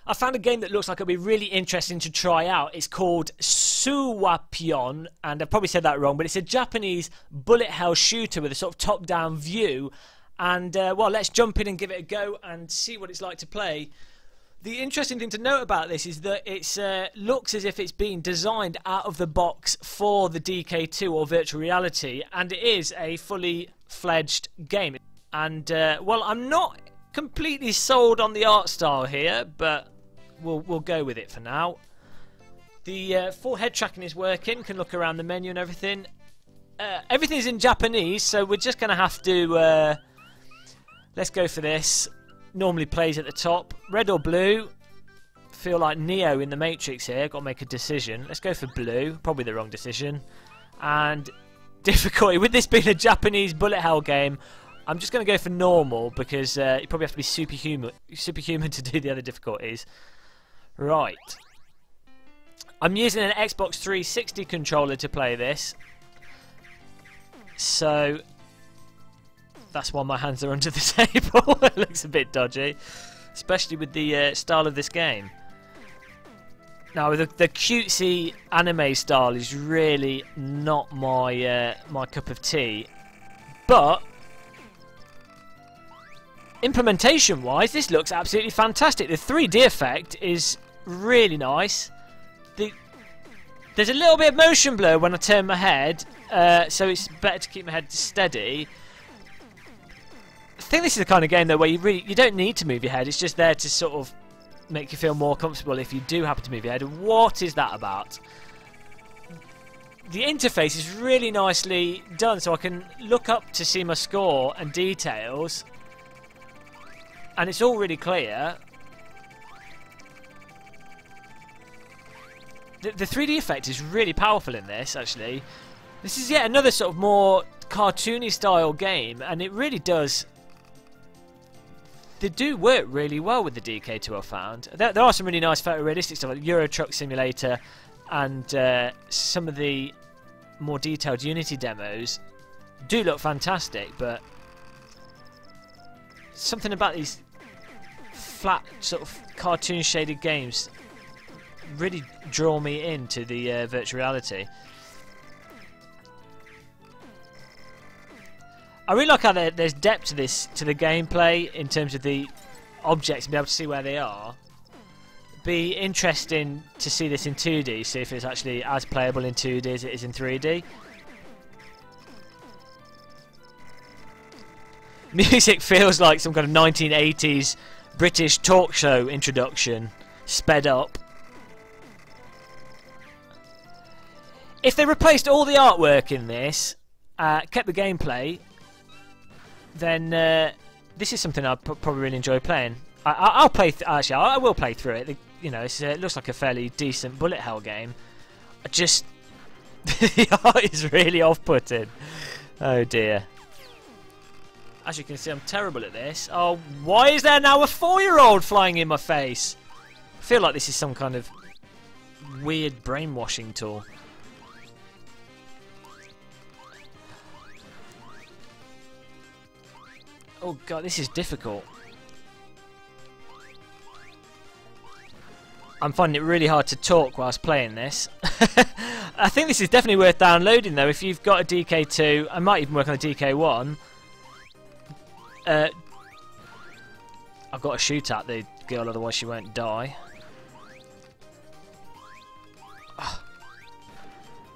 I found a game that looks like it'll be really interesting to try out. It's called Suwapyon, and I've probably said that wrong, but it's a Japanese bullet hell shooter with a sort of top-down view. And, well, let's jump in and give it a go and see what it's like to play. The interesting thing to note about this is that it looks as if it's been designed out of the box for the DK2 or virtual reality, and it is a fully fledged game. And, well, I'm not completely sold on the art style here, but we'll go with it for now. The full head tracking is working, can look around the menu and everything. Everything's in Japanese, so we're just going to have to... let's go for this. Normally plays at the top. Red or blue? Feel like Neo in the Matrix here. Got to make a decision. Let's go for blue. Probably the wrong decision. And difficulty. With this being a Japanese bullet hell game, I'm just going to go for normal because you probably have to be superhuman to do the other difficulties. Right. I'm using an Xbox 360 controller to play this. So that's why my hands are under the table. It looks a bit dodgy, especially with the style of this game. Now, the cutesy anime style is really not my my cup of tea, but implementation-wise, this looks absolutely fantastic. The 3D effect is really nice. There's a little bit of motion blur when I turn my head, so it's better to keep my head steady. I think this is the kind of game though where you don't need to move your head. It's just there to sort of make you feel more comfortable if you do happen to move your head. What is that about? The interface is really nicely done, so I can look up to see my score and details, and it's all really clear. The 3D effect is really powerful in this, actually. This is yet another sort of more cartoony style game, and it really does... They do work really well with the DK2, I found. There are some really nice photorealistic stuff, like Euro Truck Simulator, and some of the more detailed Unity demos do look fantastic, but something about these flat, sort of cartoon shaded games really draw me into the virtual reality. I really like how there's depth to the gameplay in terms of the objects and be able to see where they are. Be interesting to see this in 2D, see if it's actually as playable in 2D as it is in 3D. Music feels like some kind of 1980s British talk show introduction, sped up. If they replaced all the artwork in this, kept the gameplay, then this is something I'd probably really enjoy playing. I'll play. Actually, I will play through it. You know, it looks like a fairly decent bullet hell game. Just the art is really off-putting. Oh dear. As you can see, I'm terrible at this. Oh, why is there now a 4-year-old flying in my face? I feel like this is some kind of weird brainwashing tool. Oh god, this is difficult. I'm finding it really hard to talk whilst playing this. I think this is definitely worth downloading though. If you've got a DK2, I might even work on a DK1. I've got to shoot at the girl, otherwise she won't die. Oh,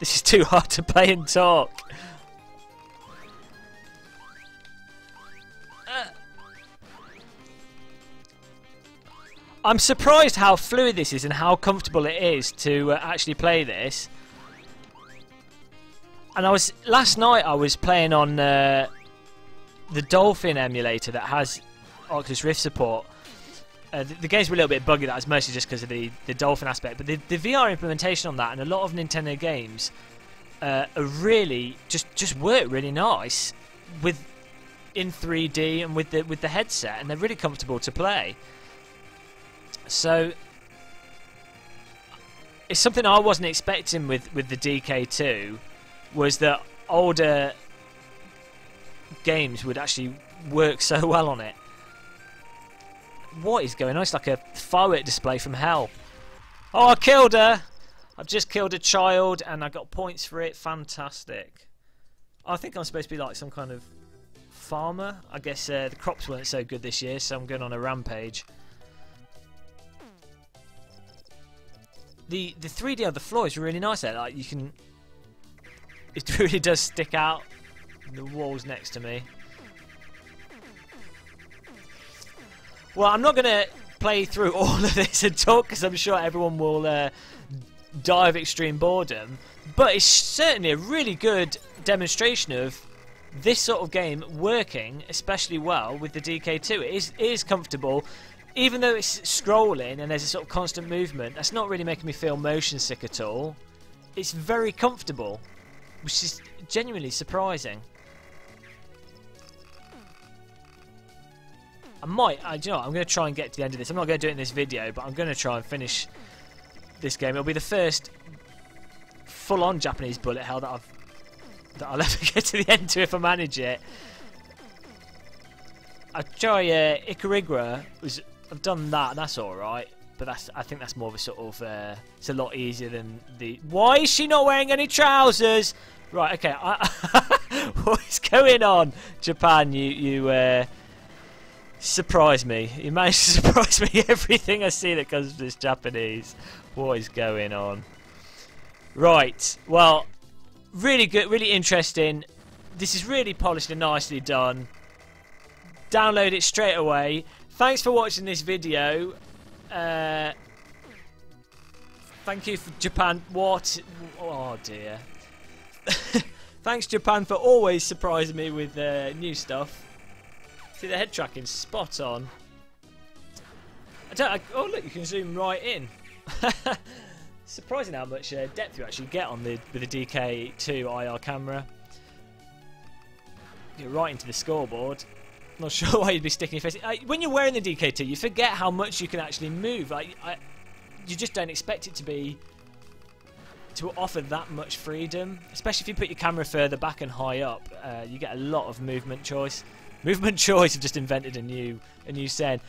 this is too hard to play and talk. I'm surprised how fluid this is and how comfortable it is to actually play this. And last night I was playing on the Dolphin emulator that has Oculus Rift support. The games were a little bit buggy. That was mostly just because of the Dolphin aspect. But the VR implementation on that and a lot of Nintendo games are really just work really nice in 3D and with the headset, and they're really comfortable to play. So it's something I wasn't expecting with the DK2, was that older games would actually work so well on it. What is going on? It's like a firework display from hell. Oh, I killed her! I've just killed a child and I got points for it. Fantastic. I think I'm supposed to be like some kind of farmer. I guess the crops weren't so good this year, so I'm going on a rampage. The 3D of the floor is really nice there. Like, you can... It really does stick out. The walls next to me. Well, I'm not going to play through all of this and talk because I'm sure everyone will die of extreme boredom. But it's certainly a really good demonstration of this sort of game working especially well with the DK2. It is comfortable. Even though it's scrolling and there's a sort of constant movement, that's not really making me feel motion sick at all. It's very comfortable, which is genuinely surprising. Do you know what, I'm going to try and get to the end of this. I'm not going to do it in this video, but I'm going to try and finish this game. It'll be the first full-on Japanese bullet hell that I'll ever get to the end to if I manage it. I try Ikarigura. I've done that, and that's alright. But I think that's more of a sort of... it's a lot easier than the... Why is she not wearing any trousers? Right, okay. What is going on? Japan, you surprise me. You managed to surprise me. Everything I see that comes from this Japanese. What is going on? Right, well, really good, really interesting. This is really polished and nicely done. Download it straight away. Thanks for watching this video. Thank you for Japan. What? Oh dear. Thanks Japan for always surprising me with new stuff. See, the head tracking's spot on. Oh look, you can zoom right in. Surprising how much depth you actually get on with the DK2 IR camera. You're right into the scoreboard. Not sure why you'd be sticking your face. When you're wearing the DK2, you forget how much you can actually move. You just don't expect it to offer that much freedom. Especially if you put your camera further back and high up, you get a lot of movement choice. Movement choice have just invented a new saying.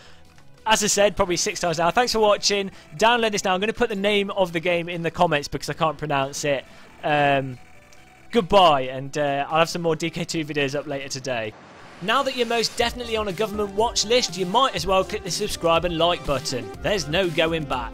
As I said, probably 6 times now. Thanks for watching. Download this now. I'm going to put the name of the game in the comments because I can't pronounce it. Goodbye, and I'll have some more DK2 videos up later today. Now that you're most definitely on a government watch list, you might as well click the subscribe and like button. There's no going back.